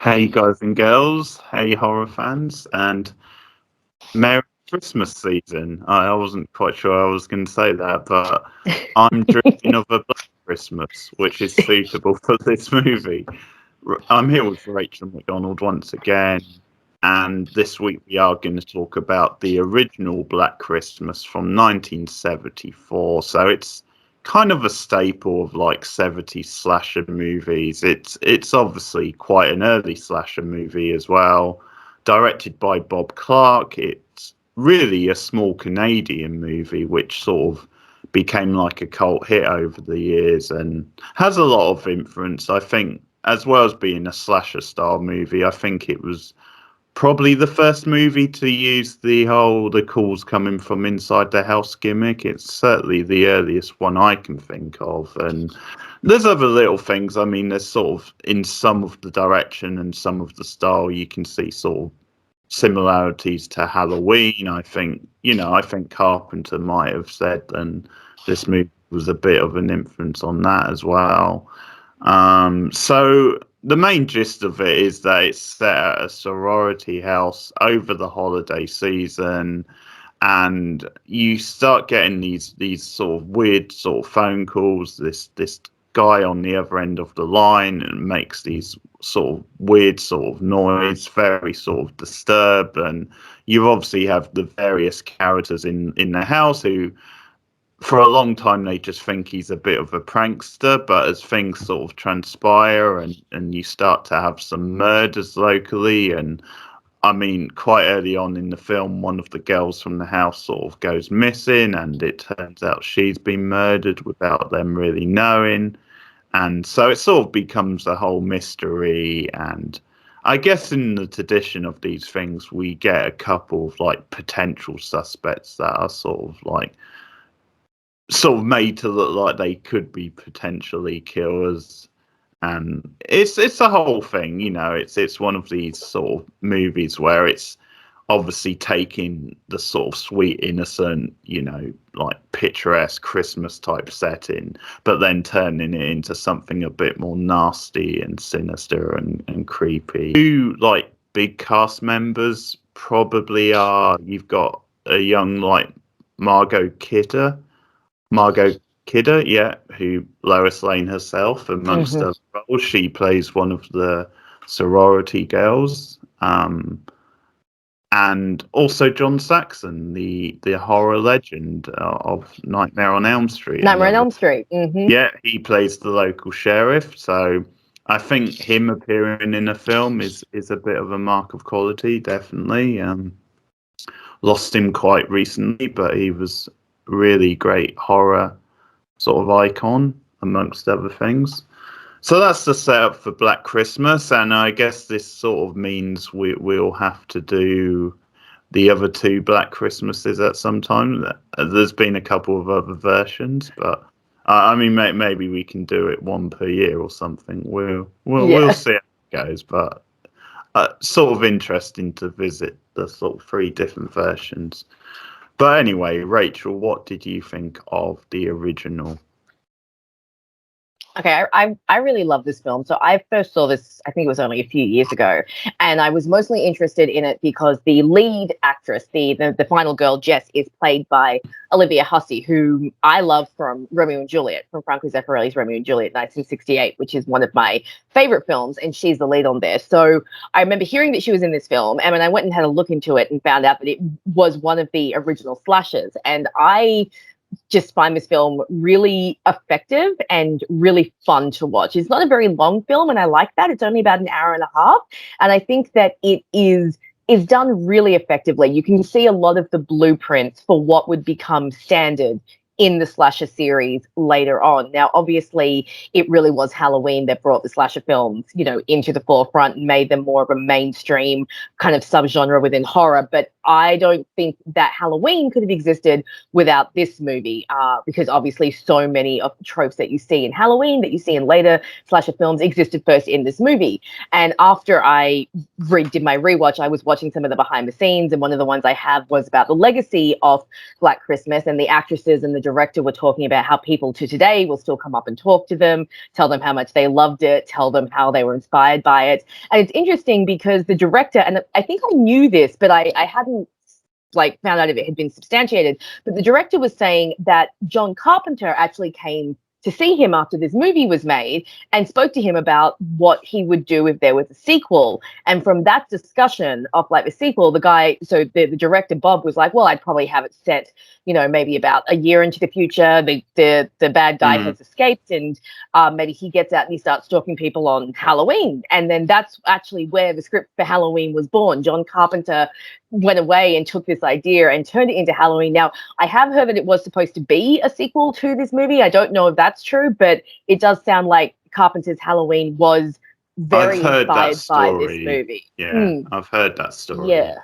Hey guys and girls, hey horror fans, and Merry Christmas season. I wasn't quite sure I was going to say that, but I'm dreaming of a Black Christmas, which is suitable for this movie. I'm here with Rachel McDonald once again, and this week we are going to talk about the original Black Christmas from 1974. So it's kind of a staple of like 70s slasher movies. It's obviously quite an early slasher movie as well, directed by Bob Clark. It's really a small Canadian movie which sort of became like a cult hit over the years and has a lot of influence. I think, as well as being a slasher style movie, I think it was probably the first movie to use the calls coming from inside the house gimmick. It's certainly the earliest one I can think of. And there's other little things. I mean, there's sort of in some of the direction and some of the style, you can see sort of similarities to Halloween. I think Carpenter might have said, and this movie was a bit of an influence on that as well. So the main gist of it is that it's set at a sorority house over the holiday season, and you start getting these sort of weird sort of phone calls. This guy on the other end of the line and makes these sort of weird sort of noise, very sort of disturbed, and you obviously have the various characters in the house who, for a long time, they just think he's a bit of a prankster, but as things sort of transpire and you start to have some murders locally, and I mean, quite early on in the film, one of the girls from the house sort of goes missing, and it turns out she's been murdered without them really knowing. And so it sort of becomes a whole mystery. And I guess in the tradition of these things, we get a couple of like potential suspects that are sort of made to look like they could be potentially killers, and it's a whole thing. It's one of these sort of movies where it's obviously taking the sort of sweet innocent, like picturesque Christmas type setting, but then turning it into something a bit more nasty and sinister and creepy. Two like big cast members probably are, you've got a young like Margot Kidder Margot Kidder, yeah, who Lois Lane herself, amongst other roles. She plays one of the sorority girls, and also John Saxon, the horror legend of Nightmare on Elm Street. Nightmare on Elm Street. Yeah, he plays the local sheriff. So I think him appearing in a film is a bit of a mark of quality, definitely. Lost him quite recently, but he was really great horror sort of icon amongst other things. So that's the setup for Black Christmas, and I guess this sort of means we'll have to do the other two Black Christmases at some time. There's been a couple of other versions, but I mean, maybe we can do it one per year or something. We'll see how it goes, but sort of interesting to visit the sort of three different versions. But anyway, Rachel, what did you think of the original? Okay, I really love this film. So I first saw this, I think it was only a few years ago, and I was mostly interested in it because the lead actress, the final girl, Jess, is played by Olivia Hussey, who I love from Romeo and Juliet, from Franco Zeffirelli's Romeo and Juliet, 1968, which is one of my favorite films, and she's the lead on there. So I remember hearing that she was in this film, and when I went and had a look into it and found out that it was one of the original slashers, and I just find this film really effective and really fun to watch. It's not a very long film, and I like that. It's only about an hour and a half, and I think that it is done really effectively. You can see a lot of the blueprints for what would become standard in the slasher series later on. Now, obviously, it really was Halloween that brought the slasher films, into the forefront and made them more of a mainstream kind of subgenre within horror. But I don't think that Halloween could have existed without this movie, because obviously so many of the tropes that you see in Halloween, that you see in later slasher films, existed first in this movie. And after I did my rewatch, I was watching some of the behind the scenes, and one of the ones I have was about the legacy of Black Christmas and the actresses and the director were talking about how people to today will still come up and talk to them, tell them how much they loved it, tell them how they were inspired by it. And it's interesting because the director, and I think I knew this, but I hadn't like found out if it had been substantiated, but the director was saying that John Carpenter actually came to see him after this movie was made and spoke to him about what he would do if there was a sequel. And from that discussion of like the sequel, the guy, so the director Bob was like, well, I'd probably have it set, you know, maybe about a year into the future. The bad guy has escaped, and maybe he gets out and he starts stalking people on Halloween. And then that's actually where the script for Halloween was born. John Carpenter went away and took this idea and turned it into Halloween. Now, I have heard that it was supposed to be a sequel to this movie. I don't know if that's true, but it does sound like Carpenter's Halloween was very inspired by this movie. Yeah, I've heard that story. Yeah.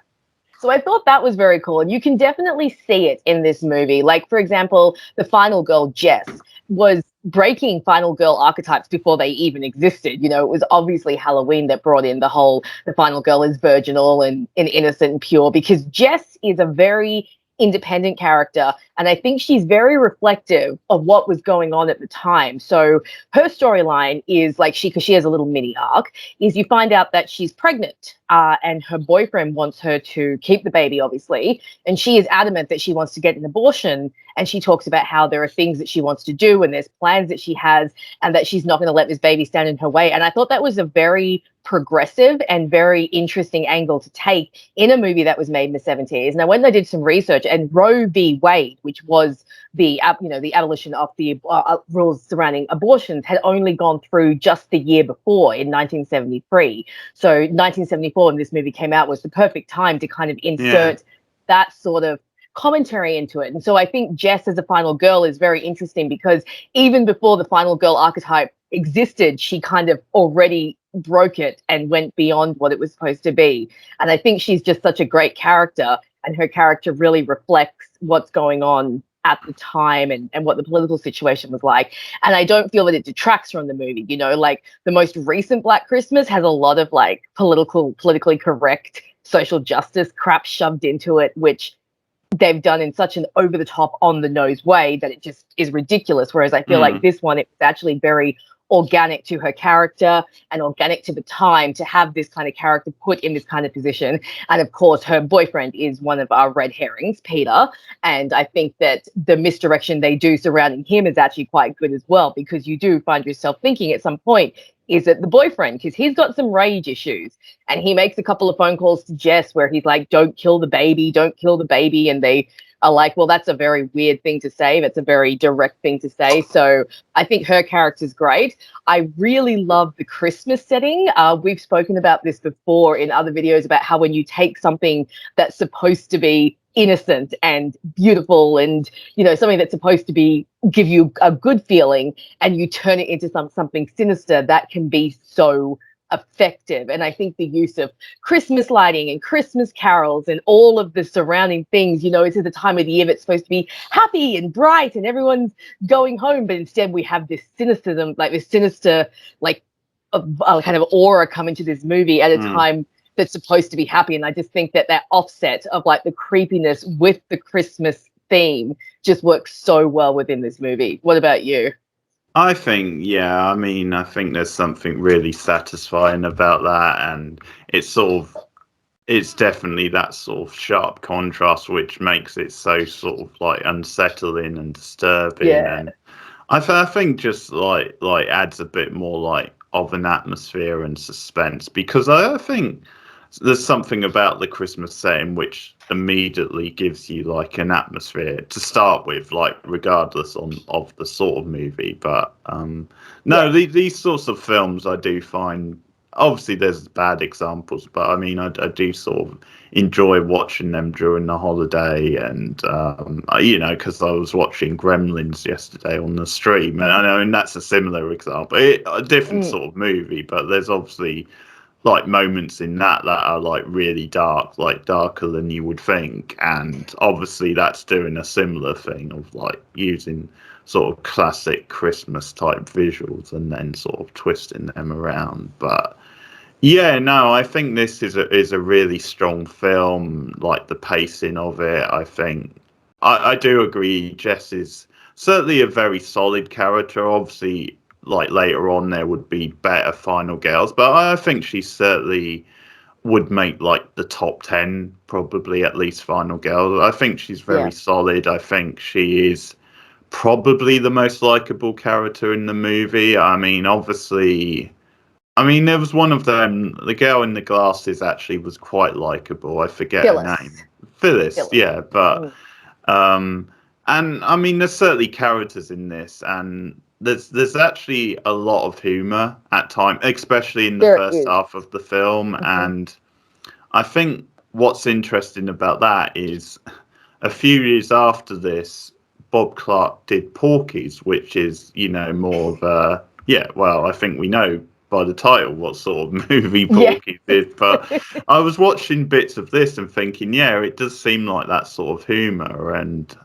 So I thought that was very cool. And you can definitely see it in this movie. Like, for example, the final girl, Jess, was breaking final girl archetypes before they even existed. You know, it was obviously Halloween that brought in the final girl is virginal and innocent and pure, because Jess is a very independent character, and I think she's very reflective of what was going on at the time. So her storyline is like, because she has a little mini arc, is you find out that she's pregnant, and her boyfriend wants her to keep the baby, obviously, and she is adamant that she wants to get an abortion. And she talks about how there are things that she wants to do and there's plans that she has, and that she's not going to let this baby stand in her way. And I thought that was a very progressive and very interesting angle to take in a movie that was made in the 70s. And I went and I did some research, and Roe v. Wade, which was the abolition of the rules surrounding abortions, had only gone through just the year before in 1973. So 1974, when this movie came out, was the perfect time to kind of insert that sort of commentary into it. And so I think Jess as a final girl is very interesting, because even before the final girl archetype existed, she kind of already broke it and went beyond what it was supposed to be. And I think she's just such a great character, and her character really reflects what's going on at the time and what the political situation was like. And I don't feel that it detracts from the movie. You know, like the most recent Black Christmas has a lot of like politically correct social justice crap shoved into it, which they've done in such an over the top, on the nose way that it just is ridiculous. Whereas I feel like this one, it was actually very organic to her character and organic to the time to have this kind of character put in this kind of position. And of course, her boyfriend is one of our red herrings, Peter. And I think that the misdirection they do surrounding him is actually quite good as well, because you do find yourself thinking at some point, is it the boyfriend? Because he's got some rage issues, and he makes a couple of phone calls to Jess where he's like, don't kill the baby, don't kill the baby. And they are like, well, that's a very weird thing to say. That's a very direct thing to say. So I think her character's great. I really love the Christmas setting. We've spoken about this before in other videos about how when you take something that's supposed to be innocent and beautiful and, you know, something that's supposed to be give you a good feeling, and you turn it into something sinister, that can be so effective. And I think the use of Christmas lighting and Christmas carols and all of the surrounding things, you know, it's at the time of the year that's supposed to be happy and bright and everyone's going home, but instead we have this sinister, like kind of aura come into this movie at a time that's supposed to be happy. And I just think that offset of like the creepiness with the Christmas theme just works so well within this movie. What about you? I think, I think there's something really satisfying about that, and it's definitely that sort of sharp contrast which makes it so sort of like unsettling and disturbing. And I think just like adds a bit more like of an atmosphere and suspense, because I think there's something about the Christmas setting which immediately gives you like an atmosphere to start with, like regardless of the sort of movie. But these sorts of films I do find, obviously there's bad examples, but I mean I do sort of enjoy watching them during the holiday. And you know, because I was watching Gremlins yesterday on the stream, and I know, and that's a similar example, a different sort of movie, but there's obviously like moments in that are like really dark, like darker than you would think. And obviously that's doing a similar thing of like using sort of classic Christmas type visuals and then sort of twisting them around. But I think this is a really strong film. Like the pacing of it, I think I do agree. Jess is certainly a very solid character. Obviously, like later on, there would be better final girls, but I think she certainly would make like the top 10, probably at least final girl. I think she's very solid. I think she is probably the most likable character in the movie. I mean, obviously, there was one of them. The girl in the glasses actually was quite likable. I forget her name. Phyllis. Yeah, but and I mean, there's certainly characters in this, and there's actually a lot of humor at times, especially in the first half of the film. And I think what's interesting about that is a few years after this, Bob Clark did Porky's, which is, more of a, I think we know by the title what sort of movie Porky's is. But I was watching bits of this and thinking, it does seem like that sort of humor. And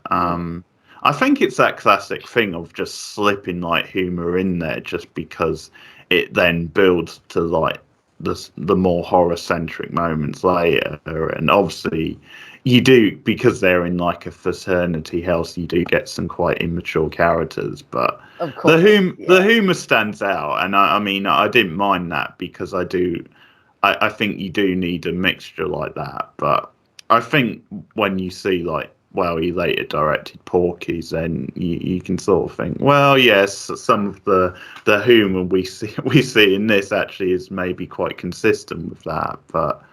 I think it's that classic thing of just slipping like humor in there just because it then builds to like the more horror centric moments later. And obviously you do, because they're in like a fraternity house, you do get some quite immature characters, but of course, the humor stands out. And I didn't mind that, because I think you do need a mixture like that. But I think when you see like, well, he later directed Porky's, then you can sort of think, well, yes, some of the humor we see in this actually is maybe quite consistent with that. But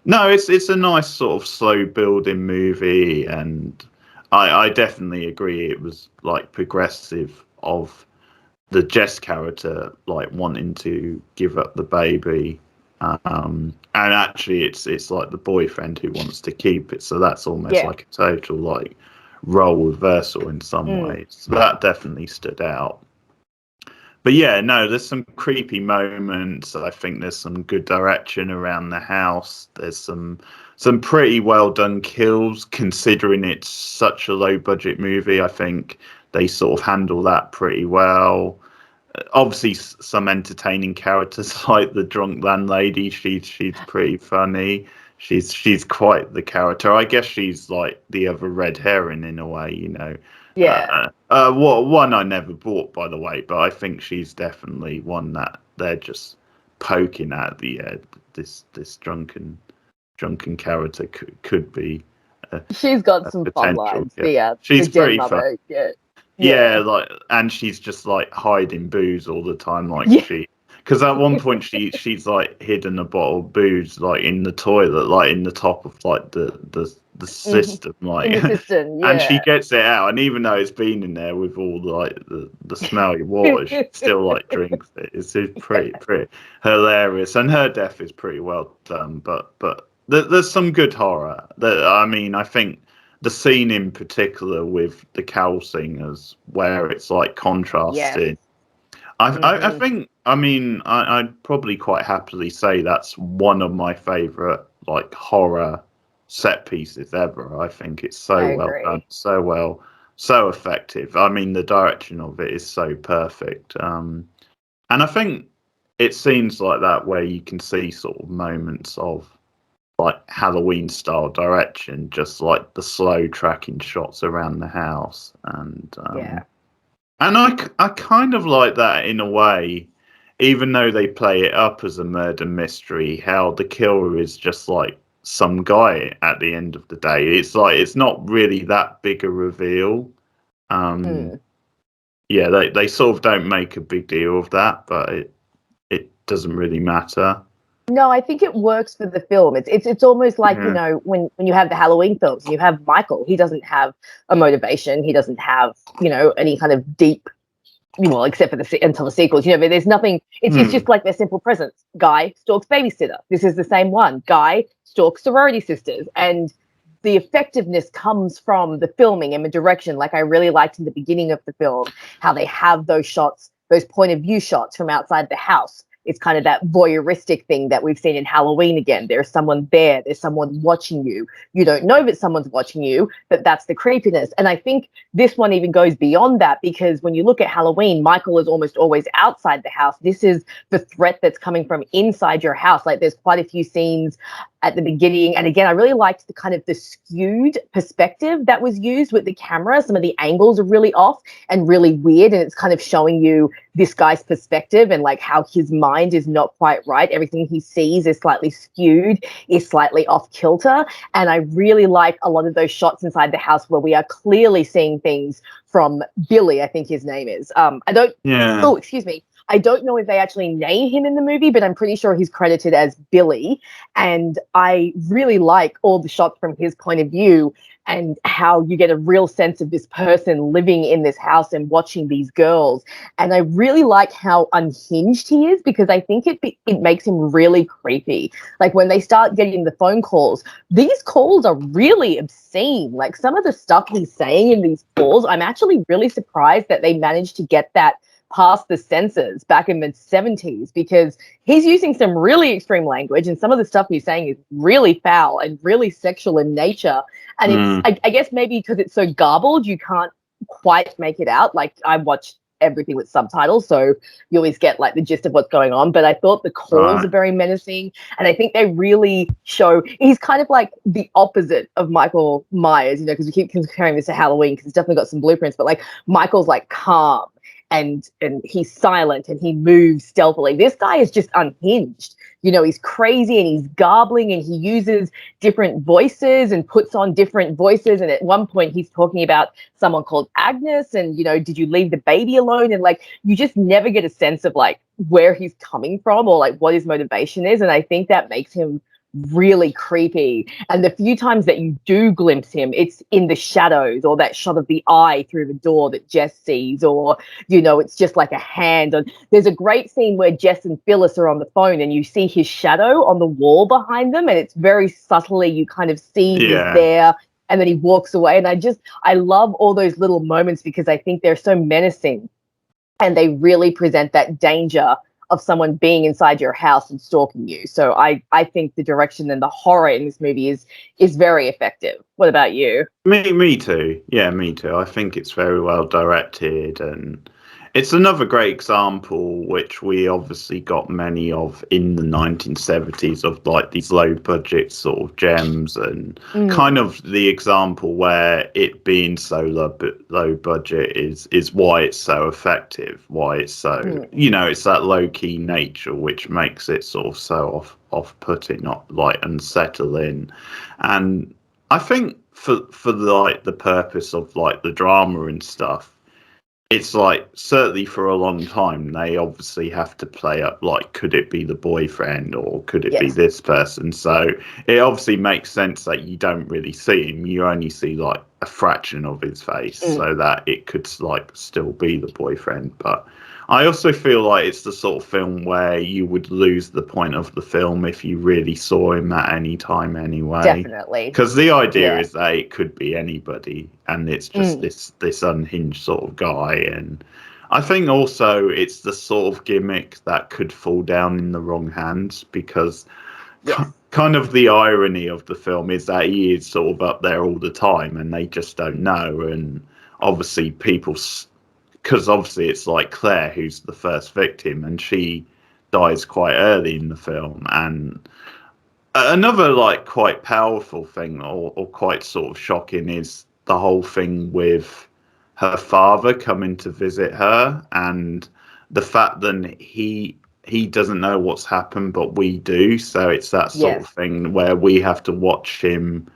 no, it's a nice sort of slow building movie, and I definitely agree it was like progressive of the Jess character like wanting to give up the baby. And actually it's like the boyfriend who wants to keep it, so that's almost like a total like role reversal in some ways. So that definitely stood out. But there's some creepy moments. I think there's some good direction around the house. There's some pretty well done kills, considering it's such a low budget movie. I think they sort of handle that pretty well. Obviously, some entertaining characters like the drunk landlady. She's pretty funny. She's quite the character. I guess she's like the other red herring in a way, One I never bought, by the way, but I think she's definitely one that they're just poking at the this drunken character could be. She's got some fun lines. She's pretty fun. Like, and she's just like hiding booze all the time, like because at one point she's like hidden a bottle of booze like in the toilet, like in the top of like the system, like, and she gets it out, and even though it's been in there with all like the smelly water, she still like drinks it. It's pretty hilarious, and her death is pretty well done. But there's some good horror. I think the scene in particular with the cow singers, where it's like contrasting. I think, I'd probably quite happily say that's one of my favourite like horror set pieces ever. I think it's so well done, so effective. The direction of it is so perfect. And I think it's scenes like that where you can see sort of moments of like Halloween style direction, just like the slow tracking shots around the house. And and I kind of like that in a way, even though they play it up as a murder mystery, how the killer is just like some guy at the end of the day. It's like it's not really that big a reveal. They sort of don't make a big deal of that, but it doesn't really matter. No, I think it works for the film. It's almost like, when you have the Halloween films, you have Michael. He doesn't have a motivation. He doesn't have, any kind of deep, except for until the sequels, but there's nothing. It's just like their simple presence. Guy stalks babysitter. This is the same one. Guy stalks sorority sisters. And the effectiveness comes from the filming and the direction. Like I really liked in the beginning of the film, how they have those shots, those point of view shots from outside the house. It's kind of that voyeuristic thing that we've seen in Halloween again. There's someone there. There's someone watching you. You don't know that someone's watching you, but that's the creepiness. And I think this one even goes beyond that, because when you look at Halloween, Michael is almost always outside the house. This is the threat that's coming from inside your house. Like there's quite a few scenes at the beginning. And again, I really liked the kind of the skewed perspective that was used with the camera. Some of the angles are really off and really weird, and it's kind of showing you this guy's perspective and like how his mind is not quite right. Everything he sees is slightly skewed, is slightly off kilter. And I really like a lot of those shots inside the house where we are clearly seeing things from Billy, I think his name is. I don't, Yeah. oh, excuse me. I don't know if they actually name him in the movie, but I'm pretty sure he's credited as Billy. And I really like all the shots from his point of view and how you get a real sense of this person living in this house and watching these girls. And I really like how unhinged he is, because I think it makes him really creepy. Like when they start getting the phone calls, these calls are really obscene. Like some of the stuff he's saying in these calls, I'm actually really surprised that they managed to get that past the censors back in the 70s, because he's using some really extreme language and some of the stuff he's saying is really foul and really sexual in nature. And it's, I guess maybe because it's so garbled, you can't quite make it out. Like I watched everything with subtitles, so you always get like the gist of what's going on. But I thought the calls are very menacing, and I think they really show he's kind of like the opposite of Michael Myers, you know, because we keep comparing this to Halloween because it's definitely got some blueprints, but like Michael's like calm and he's silent and he moves stealthily. This guy is just unhinged. You know, he's crazy and he's garbling and he uses different voices and puts on different voices. And at one point he's talking about someone called Agnes and, you know, did you leave the baby alone? And like, you just never get a sense of like where he's coming from or like what his motivation is. And I think that makes him really creepy. And the few times that you do glimpse him, it's in the shadows or that shot of the eye through the door that Jess sees, or, you know, it's just like a hand. And there's a great scene where Jess and Phyllis are on the phone and you see his shadow on the wall behind them, and it's very subtly, you kind of see he's there, and then he walks away. And I love all those little moments because I think they're so menacing and they really present that danger of someone being inside your house and stalking you. So I think the direction and the horror in this movie is very effective. What about you? Me too. Yeah, me too. I think it's very well directed, and it's another great example, which we obviously got many of in the 1970s, of like these low budget sort of gems, and kind of the example where it being so low budget is why it's so effective, why it's so, you know, it's that low key nature which makes it sort of so off putting, not like unsettling. And I think for like the purpose of like the drama and stuff, it's like certainly for a long time they obviously have to play up like, could it be the boyfriend or could it be this person? So it obviously makes sense that you don't really see him, you only see like a fraction of his face, so that it could like still be the boyfriend. But I also feel like it's the sort of film where you would lose the point of the film if you really saw him at any time anyway. Definitely. Because the idea is that it could be anybody, and it's just this unhinged sort of guy. And I think also it's the sort of gimmick that could fall down in the wrong hands, because kind of the irony of the film is that he is sort of up there all the time and they just don't know. And obviously people... because obviously it's like Claire who's the first victim, and she dies quite early in the film. And another like quite powerful thing, or quite sort of shocking, is the whole thing with her father coming to visit her, and the fact that he doesn't know what's happened but we do. So it's that sort of thing where we have to watch him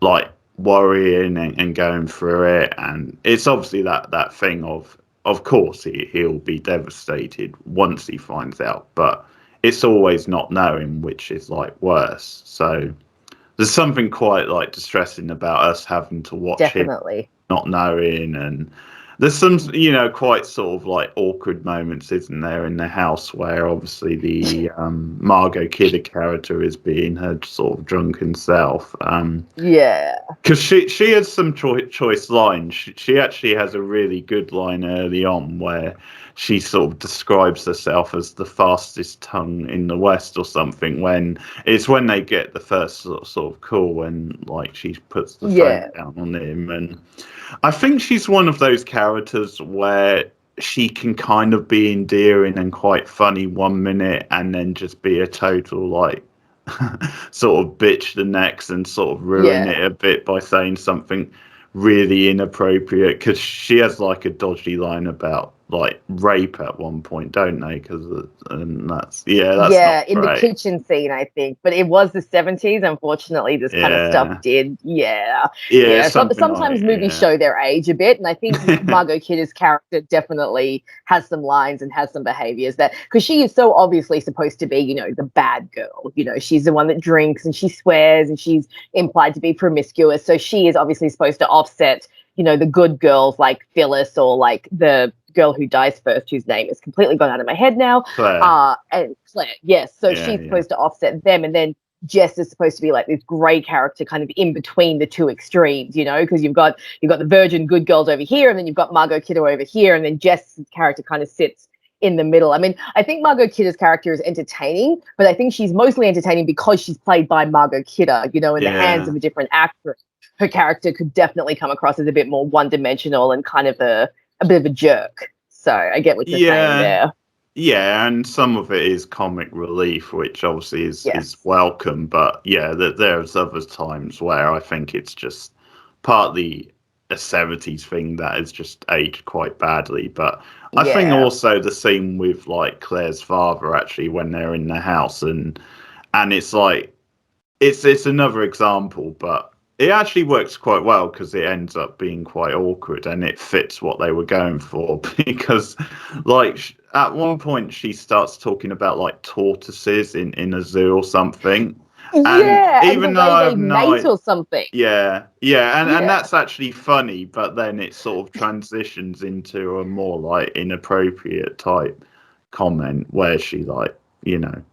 like worrying and going through it. And it's obviously that thing of course he'll be devastated once he finds out, but it's always not knowing which is like worse. So there's something quite like distressing about us having to watch him not knowing. And there's some, you know, quite sort of like awkward moments, isn't there, in the house where obviously the Margot Kidder character is being her sort of drunken self. Because she has some choice lines. She actually has a really good line early on where she sort of describes herself as the fastest tongue in the West or something, when they get the first sort of call, when like she puts the phone down on him. And I think she's one of those characters where she can kind of be endearing and quite funny one minute and then just be a total like sort of bitch the next and sort of ruin Yeah. it a bit by saying something really inappropriate, because she has like a dodgy line about like rape at one point, don't they? And that's not Yeah, in the great. kitchen scene, I think. But it was the 70s. Unfortunately, this kind of stuff Yeah, did. Yeah. yeah, Yeah. So, something like sometimes movies yeah. show their age a bit. And I think Margot Kidder's character definitely has some lines and has some behaviors that, because she is so obviously supposed to be, the bad girl. She's the one that drinks and she swears and she's implied to be promiscuous. So she is obviously supposed to offset, the good girls like Phyllis, or like the girl who dies first, whose name has completely gone out of my head now. Claire. And Claire, yes. So Yeah, she's yeah, supposed to offset them, and then Jess is supposed to be like this grey character, kind of in between the two extremes, because you've got the virgin good girls over here, and then you've got Margot Kidder over here, and then Jess's character kind of sits in the middle. I mean, I think Margot Kidder's character is entertaining, but I think she's mostly entertaining because she's played by Margot Kidder, in the hands yeah. of a different actress. Her character could definitely come across as a bit more one-dimensional and kind of a bit of a jerk. So I get what you're saying Yeah, there. yeah, and some of it is comic relief, which obviously is Yes. welcome. But yeah, there's other times where I think it's just partly a 70s thing that has just aged quite badly. But I think Yeah. also the same with like Claire's father, actually, when they're in the house, and it's like it's another example, but it actually works quite well because it ends up being quite awkward and it fits what they were going for. Because, like, at one point she starts talking about like tortoises in a zoo or something, and Yeah, and the even though way I they have no mate idea. or something. Yeah, and Yeah. that's actually funny, but then it sort of transitions into a more like inappropriate type comment where she like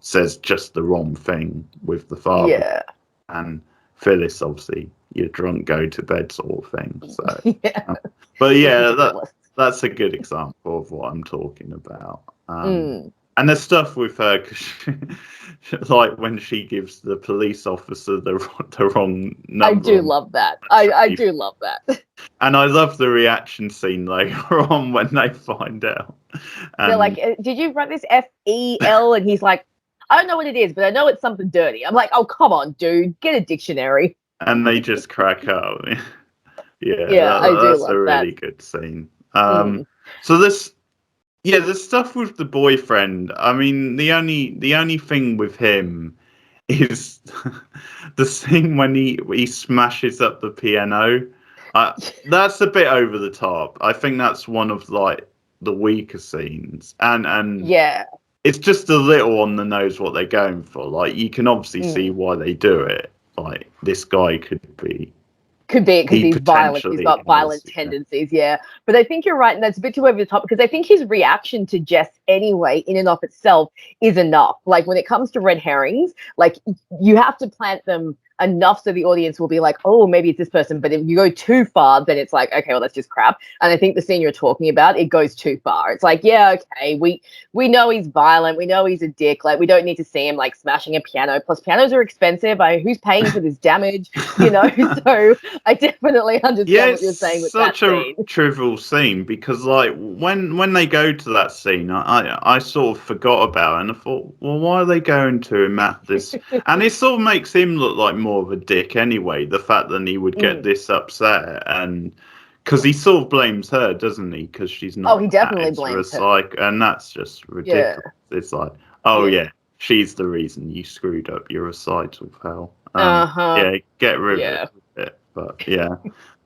says just the wrong thing with the father, Yeah. and Phyllis, obviously, you're drunk, go to bed sort of thing. So, Yeah. but It's yeah, ridiculous. that's a good example of what I'm talking about. Mm. And there's stuff with her, like when she gives the police officer the wrong I number do on. love that. That's I really, do love that. and I love the reaction scene later on when they find out. They're like, And did you write this FEL? And he's like, I don't know what it is, but I know it's something dirty. I'm like, oh, come on, dude, get a dictionary. they just crack up. Yeah, Yeah, I do that's a love that. really good scene. Mm. So the stuff with the boyfriend. I mean, the only thing with him is the scene when he smashes up the piano. That's a bit over the top. I think that's one of like the weaker scenes, and Yeah. it's just a little on the nose what they're going for. Like you can obviously see Mm. why they do it. Like this guy could be. Could be because He he's violent. He's potentially got has. violent tendencies. Yeah. But I think you're right. And that's a bit too over the top, because I think his reaction to Jess anyway, in and of itself, is enough. Like when it comes to red herrings, like you have to plant them enough so the audience will be like, oh, maybe it's this person. But if you go too far, then it's like, okay, well, that's just crap. And I think the scene you're talking about, it goes too far. It's like, yeah, okay, we know he's violent. We know he's a dick. Like we don't need to see him like smashing a piano. Plus, pianos are expensive. Who's paying for this damage? So I definitely Yeah, understand what it's you're saying with that such a scene. trivial scene because, like, when they go to that scene, I sort of forgot about it and I thought, well, why are they going to him at this? And it sort of makes him look like more of a dick anyway. The fact that he would get Mm. this upset, and because he sort of blames her, doesn't he? Because she's Oh, not he definitely acting for a blames her. psych, and that's just Yeah. ridiculous. It's like, oh Yeah. yeah, she's the reason you screwed up your recital, pal. Uh-huh. Yeah, get rid of Yeah. it. But yeah.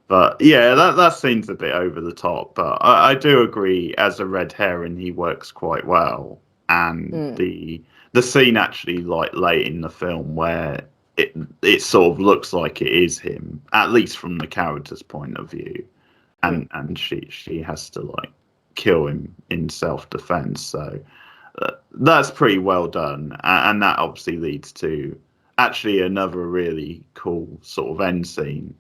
But yeah, that seems a bit over the top. But I do agree, as a red herring, he works quite well. And Mm. the scene actually, like late in the film, where it sort of looks like it is him, at least from the character's point of view, Mm. and she has to like kill him in self defense. So that's pretty well done, and that obviously leads to actually another really cool sort of end scene.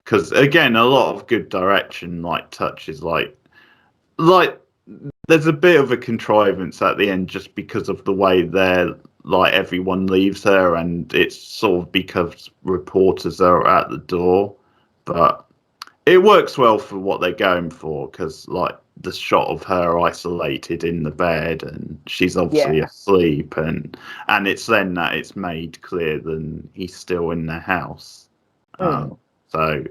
Because again, a lot of good direction, like touches, like there's a bit of a contrivance at the end just because of the way they're like everyone leaves her, and it's sort of because reporters are at the door, but it works well for what they're going for because like the shot of her isolated in the bed, and she's obviously Yeah. asleep, and it's then that it's made clear that he's still in the house. So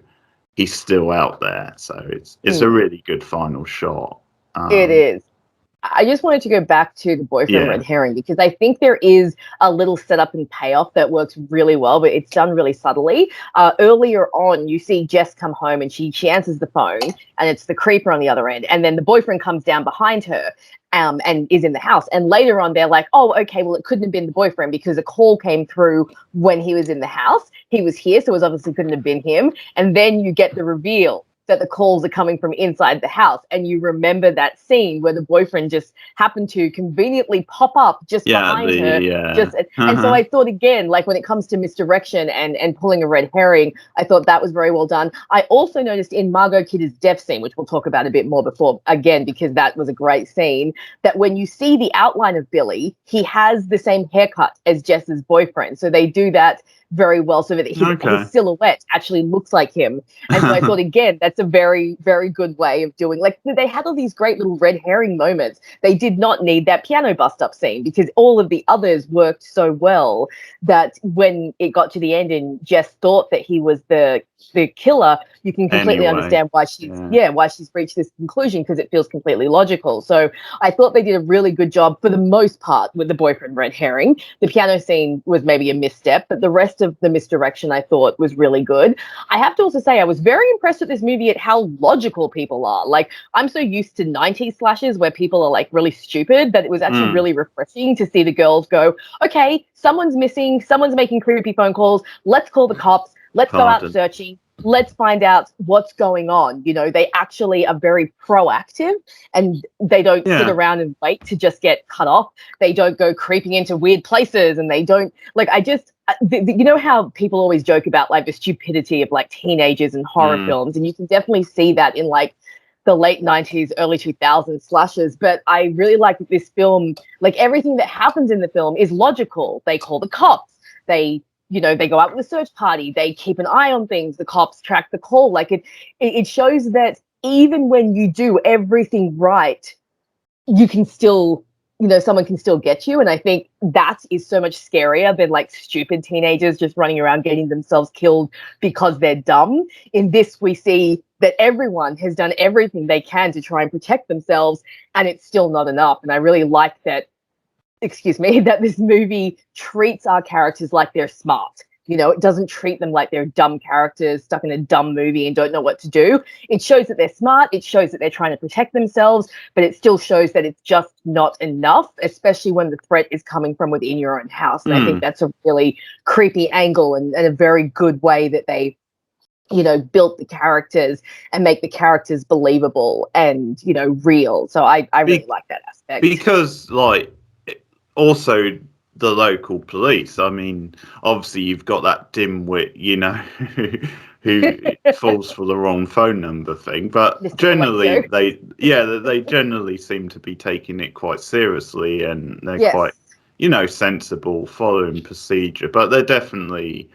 he's still out there. So it's a really good final shot. It is. I just wanted to go back to the boyfriend red herring, because I think there is a little setup and payoff that works really well, but it's done really subtly. Earlier on, you see Jess come home and she answers the phone, and it's the creeper on the other end. And then the boyfriend comes down behind her and is in the house. And later on, they're like, oh, okay, well, it couldn't have been the boyfriend because a call came through when he was in the house. He was here, so it was obviously couldn't have been him. And then you get the reveal that the calls are coming from inside the house, and you remember that scene where the boyfriend just happened to conveniently pop up just behind her. And so I thought, again, like when it comes to misdirection and pulling a red herring, I thought that was very well done. I also noticed in Margot Kidder's death scene, which we'll talk about a bit more before, again, because that was a great scene, that when you see the outline of Billy, he has the same haircut as Jess's boyfriend. So they do that very well, so that his silhouette actually looks like him. And so I thought, again, that's a very, very good way of doing, like, they had all these great little red herring moments. They did not need that piano bust up scene, because all of the others worked so well that when it got to the end and Jess thought that he was the killer, you can completely understand why she's reached this conclusion, because it feels completely logical. So I thought they did a really good job for the most part with the boyfriend red herring. The piano scene was maybe a misstep, but the rest of the misdirection I thought was really good. I have to also say I was very impressed with this movie at how logical people are. Like, I'm so used to 90s slashes where people are like really stupid, that it was actually really refreshing to see the girls go, okay, someone's missing, someone's making creepy phone calls, let's call the cops, let's go out searching, let's find out what's going on. You know, they actually are very proactive, and they don't sit around and wait to just get cut off. They don't go creeping into weird places, and they don't, like, you know how people always joke about like the stupidity of like teenagers and horror films, and you can definitely see that in like the late 90s, early 2000s slashes. But I really like that this film, like everything that happens in the film is logical. They call the cops, they go out with a search party, they keep an eye on things, the cops track the call. Like it shows that even when you do everything right, you can still, someone can still get you. And I think that is so much scarier than like stupid teenagers just running around getting themselves killed because they're dumb. In this, we see that everyone has done everything they can to try and protect themselves, and it's still not enough. And I really like that, that this movie treats our characters like they're smart. It doesn't treat them like they're dumb characters stuck in a dumb movie and don't know what to do. It shows that they're smart. It shows that they're trying to protect themselves, but it still shows that it's just not enough, especially when the threat is coming from within your own house. And I think that's a really creepy angle and a very good way that they, built the characters and make the characters believable and, real. So I really like that aspect. Because, like, also the local police, I mean, obviously you've got that dimwit, who falls for the wrong phone number thing, but generally they generally seem to be taking it quite seriously, and they're quite, sensible, following procedure, but they're definitely,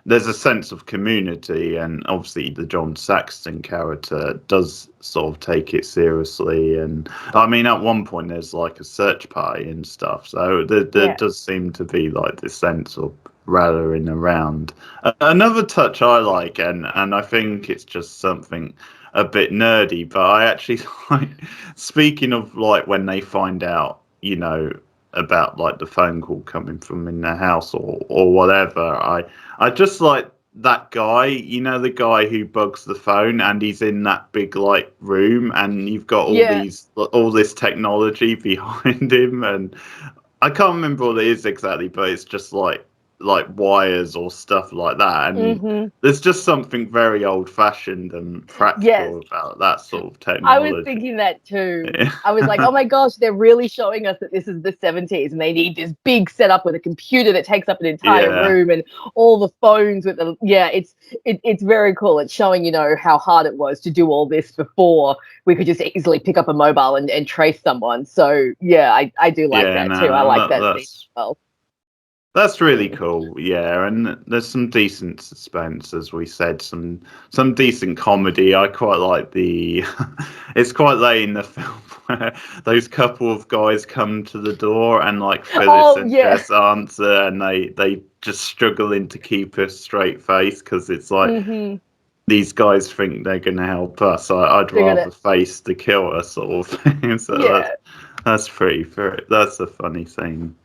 there's a sense of community, and obviously the John Saxon character does sort of take it seriously. And I mean, at one point there's like a search party and stuff, so there does seem to be like this sense of rallying around. Another touch I like, and I think it's just something a bit nerdy, but I actually like, speaking of like when they find out, about like the phone call coming from in their house or whatever, I just like that guy, the guy who bugs the phone, and he's in that big like room, and you've got all this technology behind him, and I can't remember what it is exactly, but it's just like wires or stuff like that, and there's just something very old-fashioned and practical about that sort of technology. I was thinking that too. I was like, oh my gosh, they're really showing us that this is the 70s, and they need this big setup with a computer that takes up an entire room and all the phones with the it's very cool. It's showing how hard it was to do all this before we could just easily pick up a mobile and trace someone. So I do like that too. I like that scene as well. That's really cool, yeah, and there's some decent suspense, as we said, some decent comedy. I quite like the. It's quite late in the film where those couple of guys come to the door and like Phyllis Oh and yeah. Jess answer, and they just struggling to keep a straight face because it's like Hmm. these guys think they're going to help us. I'd They're gonna. rather face the killer, sort of thing. So Yeah. that's pretty. That's a funny scene.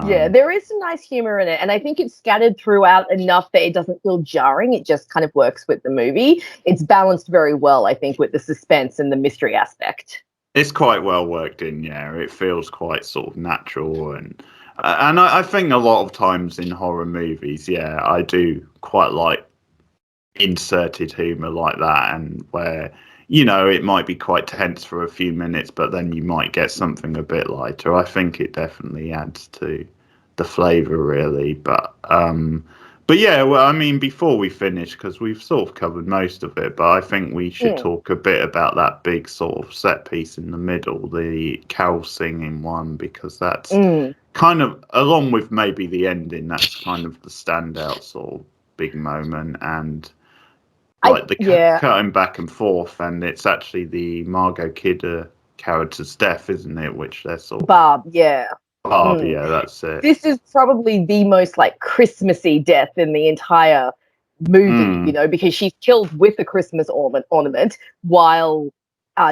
Yeah, there is some nice humor in it, and I think it's scattered throughout enough that it doesn't feel jarring. It just kind of works with the movie. It's balanced very well, I think, with the suspense and the mystery aspect. It's quite well worked in, yeah. It feels quite sort of natural, and I think a lot of times in horror movies, yeah, I do quite like inserted humor like that, and where it might be quite tense for a few minutes, but then you might get something a bit lighter. I think it definitely adds to the flavor, really. But yeah, well, I mean, before we finish, because we've sort of covered most of it, but I think we should Mm, talk a bit about that big sort of set piece in the middle, the carol singing one, because that's mm. kind of, along with maybe the ending, that's kind of the standout sort of big moment. And I like the yeah, cutting back and forth, and it's actually the Margot Kidder character's death, isn't it? Which they're sort of Barb, yeah. Barb, Mm. yeah, that's it. This is probably the most like Christmassy death in the entire movie, Mm, because she's killed with the Christmas ornament while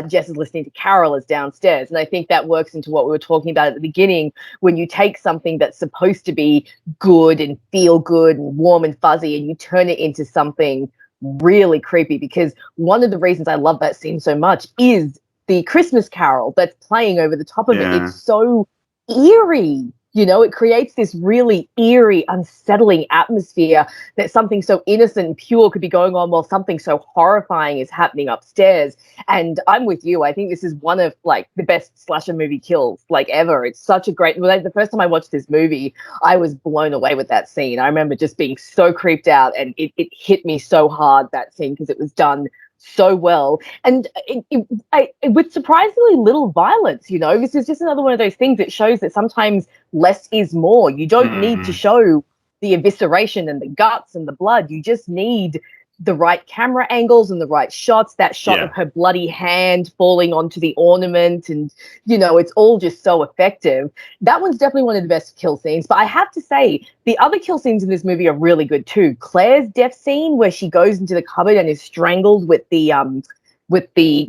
Jess is listening to carolers downstairs. And I think that works into what we were talking about at the beginning when you take something that's supposed to be good and feel good and warm and fuzzy and you turn it into something really creepy. Because one of the reasons I love that scene so much is the Christmas carol that's playing over the top of it. yeah, It's so eerie. It creates this really eerie, unsettling atmosphere that something so innocent and pure could be going on while something so horrifying is happening upstairs. And I'm with you. I think this is one of like the best slasher movie kills like ever. It's such a great. Like, the first time I watched this movie, I was blown away with that scene. I remember just being so creeped out, and it hit me so hard, that scene, because it was done so well, and with surprisingly little violence. This is just another one of those things that shows that sometimes less is more. You don't need to mm, show the evisceration and the guts and the blood. You just need the right camera angles and the right shots. That shot of yeah, her bloody hand falling onto the ornament, and it's all just so effective. That one's definitely one of the best kill scenes. But I have to say, the other kill scenes in this movie are really good too. Claire's death scene, where she goes into the cupboard and is strangled with the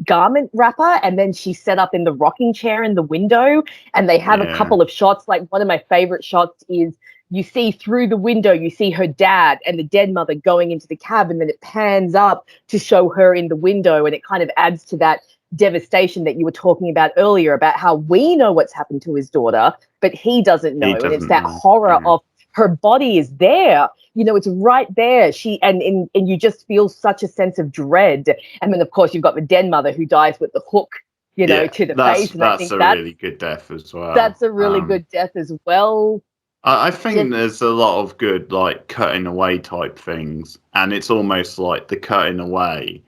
garment wrapper, and then she's set up in the rocking chair in the window, and they have a yeah, couple of shots. Like, one of my favorite shots is you see through the window, you see her dad and the dead mother going into the cab, and then it pans up to show her in the window, and it kind of adds to that devastation that you were talking about earlier, about how we know what's happened to his daughter, but he doesn't he know. And it's doesn't that know. horror Yeah, of her body is there. It's right there. And you just feel such a sense of dread. And then, of course, you've got the dead mother who dies with the hook, yeah, to the that's face. And I that's think a really good death as well. that's a really good death as well. I think Just there's a lot of good like cutting away type things, and it's almost like the cutting away,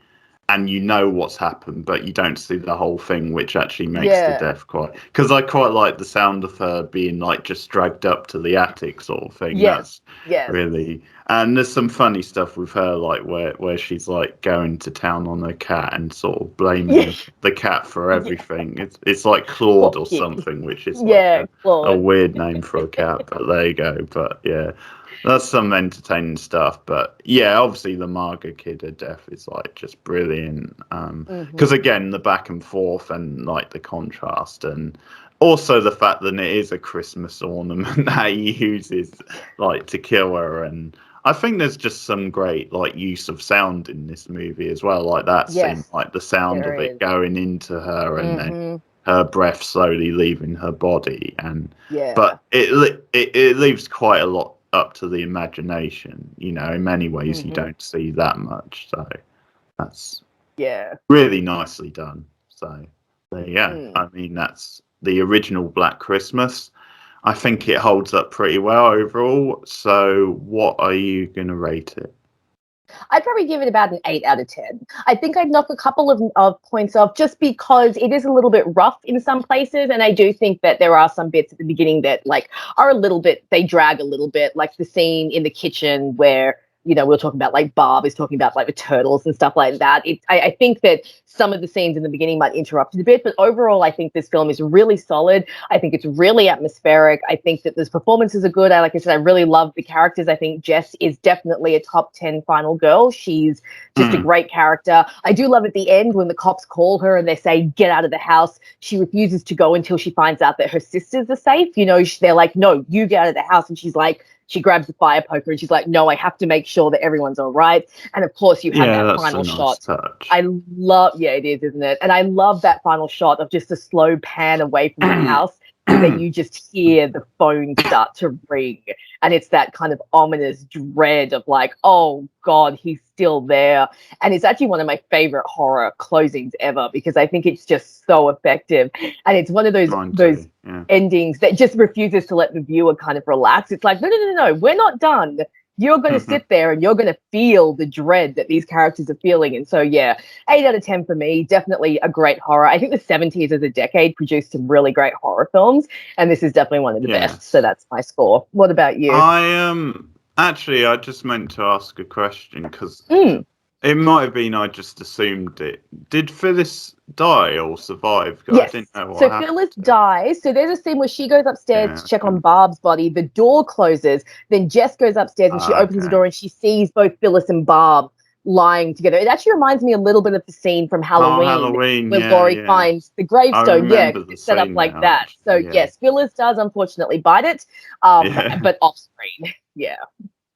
and you know what's happened, but you don't see the whole thing, which actually makes the yeah, death quite. Because I quite like the sound of her being like just dragged up to the attic sort of thing. yes, That's yes, really. And there's some funny stuff with her, like where she's like going to town on her cat and sort of yeah, blaming the cat for yeah. everything. It's like Claude Poor or kitty. something, which is like Yeah, a Claude. weird name for a cat, but there you go. But yeah, that's some entertaining stuff. But yeah, obviously the Margot Kidder death is like just brilliant. Because Hmm. again, the back and forth and like the contrast, and also the fact that it is a Christmas ornament that he uses like to kill her. And I think there's just some great like use of sound in this movie as well, like that scene, Yes, like the sound there of it is. going into her and then Hmm. her breath slowly leaving her body. And Yeah. but it leaves quite a lot up to the imagination. In many ways you Hmm. don't see that much, so that's Yeah. really nicely done. So there you go. Mm. I mean, that's the original Black Christmas. I think it holds up pretty well overall. So what are you going to rate it? I'd probably give it about an 8 out of 10. I think I'd knock a couple of points off just because it is a little bit rough in some places. And I do think that there are some bits at the beginning that like are a little bit, they drag a little bit, like the scene in the kitchen where, you know, we are talking about like Barb is talking about like the turtles and stuff like that. I think that some of the scenes in the beginning might interrupt it a bit, but overall, I think this film is really solid. I think it's really atmospheric. I think that those performances are good. Like I said, I really love the characters. I think Jess is definitely a top 10 final girl. She's just a great character. I do love at the end when the cops call her and they say, get out of the house. She refuses to go until she finds out that her sisters are safe. You know, they're like, no, you get out of the house. And she's like, she grabs the fire poker and she's like, no, I have to make sure that everyone's all right. And of course, you have that final shot. Touch. I love, yeah, it is, isn't it? And I love that final shot of just a slow pan away from the house. And then you just hear the phone start to ring. And it's that kind of ominous dread of like, oh God, he's still there. And it's actually one of my favorite horror closings ever because I think it's just so effective. And it's one of those endings that just refuses to let the viewer kind of relax. It's like, no, we're not done. You're going to sit there and you're going to feel the dread that these characters are feeling. And so, yeah, 8 out of 10 for me. Definitely a great horror. I think the 70s as a decade produced some really great horror films. And this is definitely one of the best. So that's my score. What about you? Actually, I just meant to ask a question because it might have been I just assumed it. Did Phyllis die or survive? Yes. I didn't know what happened. Phyllis dies. So there's a scene where she goes upstairs to check on Barb's body. The door closes. Then Jess goes upstairs and she opens the door and she sees both Phyllis and Barb lying together. It actually reminds me a little bit of the scene from Halloween where Laurie finds the gravestone. It's set up like that. So yes, Phyllis does unfortunately bite it, but off screen. Yeah.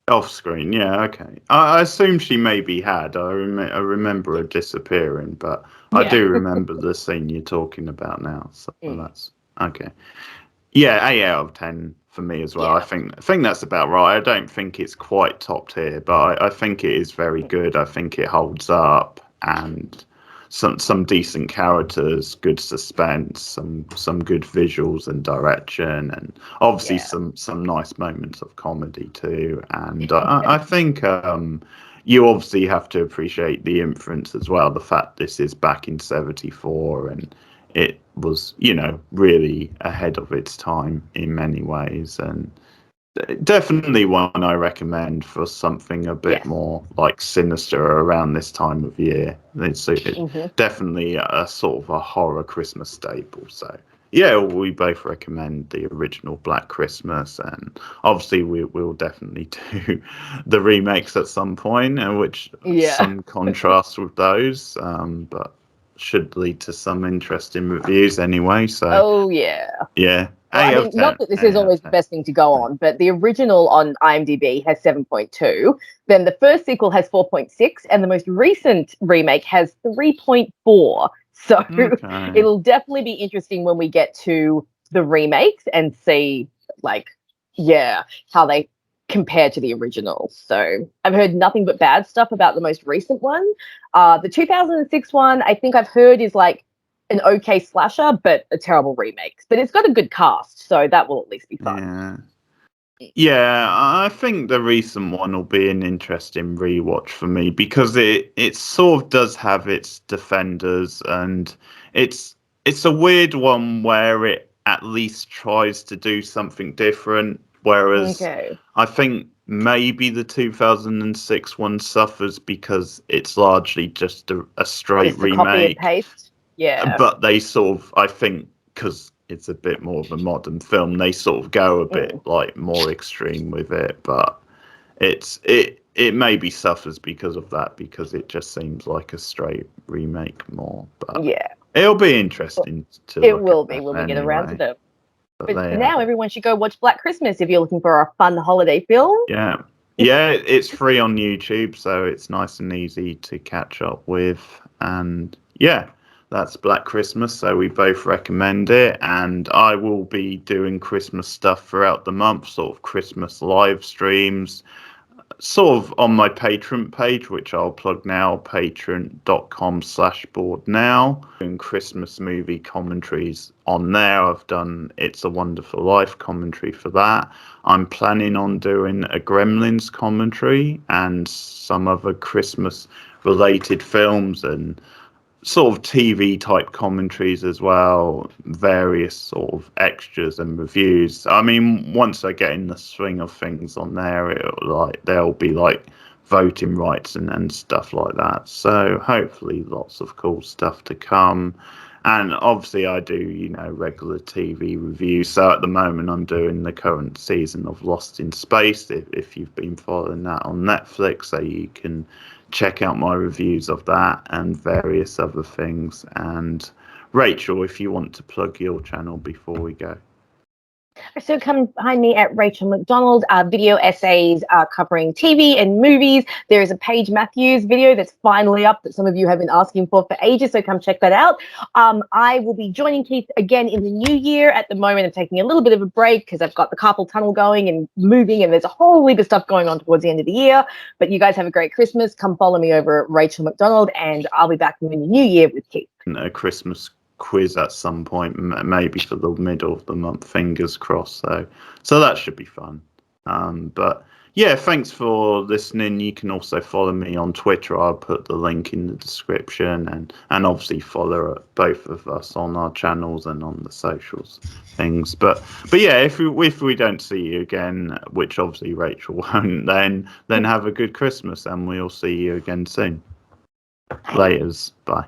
Off screen, okay. I assume she maybe had. I remember her disappearing, but I do remember the scene you're talking about now. So that's okay. Yeah, 8 out of 10 for me as well. I think that's about right. I don't think it's quite top tier, but I think it is very good. I think it holds up and some decent characters, good suspense, some good visuals and direction, and obviously some nice moments of comedy too. And I think you obviously have to appreciate the influence as well. The fact this is back in '74 and it was, really ahead of its time in many ways, and definitely one I recommend for something a bit more like sinister around this time of year. It's definitely a sort of a horror Christmas staple. So yeah, we both recommend the original Black Christmas, and obviously we'll definitely do the remakes at some point, which some contrast with those, but should lead to some interesting reviews anyway. So yeah. Well, I mean, not that this is always the best thing to go on, but the original on IMDb has 7.2. Then the first sequel has 4.6, and the most recent remake has 3.4. So it'll definitely be interesting when we get to the remakes and see, how they compare to the original. So I've heard nothing but bad stuff about the most recent one. The 2006 one, I think I've heard is like an okay slasher, but a terrible remake. But it's got a good cast, so that will at least be fun. Yeah, I think the recent one will be an interesting rewatch for me because it sort of does have its defenders, and it's a weird one where it at least tries to do something different. Whereas I think maybe the 2006 one suffers because it's largely just a straight remake. Copy and paste. Yeah. But they sort of, I think, because it's a bit more of a modern film, they sort of go a bit like more extreme with it. But it maybe suffers because of that, because it just seems like a straight remake more. But it'll be interesting to It will be when we get around to them. But for now, everyone should go watch Black Christmas if you're looking for a fun holiday film. Yeah, it's free on YouTube, so it's nice and easy to catch up with. And that's Black Christmas, so we both recommend it. And I will be doing Christmas stuff throughout the month, sort of Christmas live streams, sort of on my Patreon page, which I'll plug now, patreon.com/boardnow. Doing Christmas movie commentaries on there. I've done It's a Wonderful Life commentary for that. I'm planning on doing a Gremlins commentary and some other Christmas related films and sort of TV type commentaries as well, various sort of extras and reviews. I mean, once I get in the swing of things on there, there'll be like voting rights and stuff like that. So hopefully lots of cool stuff to come. And obviously I do, regular TV reviews. So at the moment I'm doing the current season of Lost in Space. If you've been following that on Netflix, so you can check out my reviews of that and various other things. And Rachel, if you want to plug your channel before we go. So come find me at Rachel McDonald, video essays covering TV and movies. There is a Paige Matthews video that's finally up that some of you have been asking for ages, so come check that out. I will be joining Keith again in the new year. At the moment, I'm taking a little bit of a break because I've got the carpal tunnel going and moving, and there's a whole heap of stuff going on towards the end of the year. But you guys have a great Christmas. Come follow me over at Rachel McDonald, and I'll be back in the new year with Keith. A Christmas quiz at some point, maybe for the middle of the month, fingers crossed. So that should be fun. But yeah, thanks for listening. You can also follow me on Twitter. I'll put the link in the description, and obviously follow both of us on our channels and on the socials things. But yeah, if we don't see you again, which obviously Rachel won't, then have a good Christmas, and we'll see you again soon. Laters. Bye.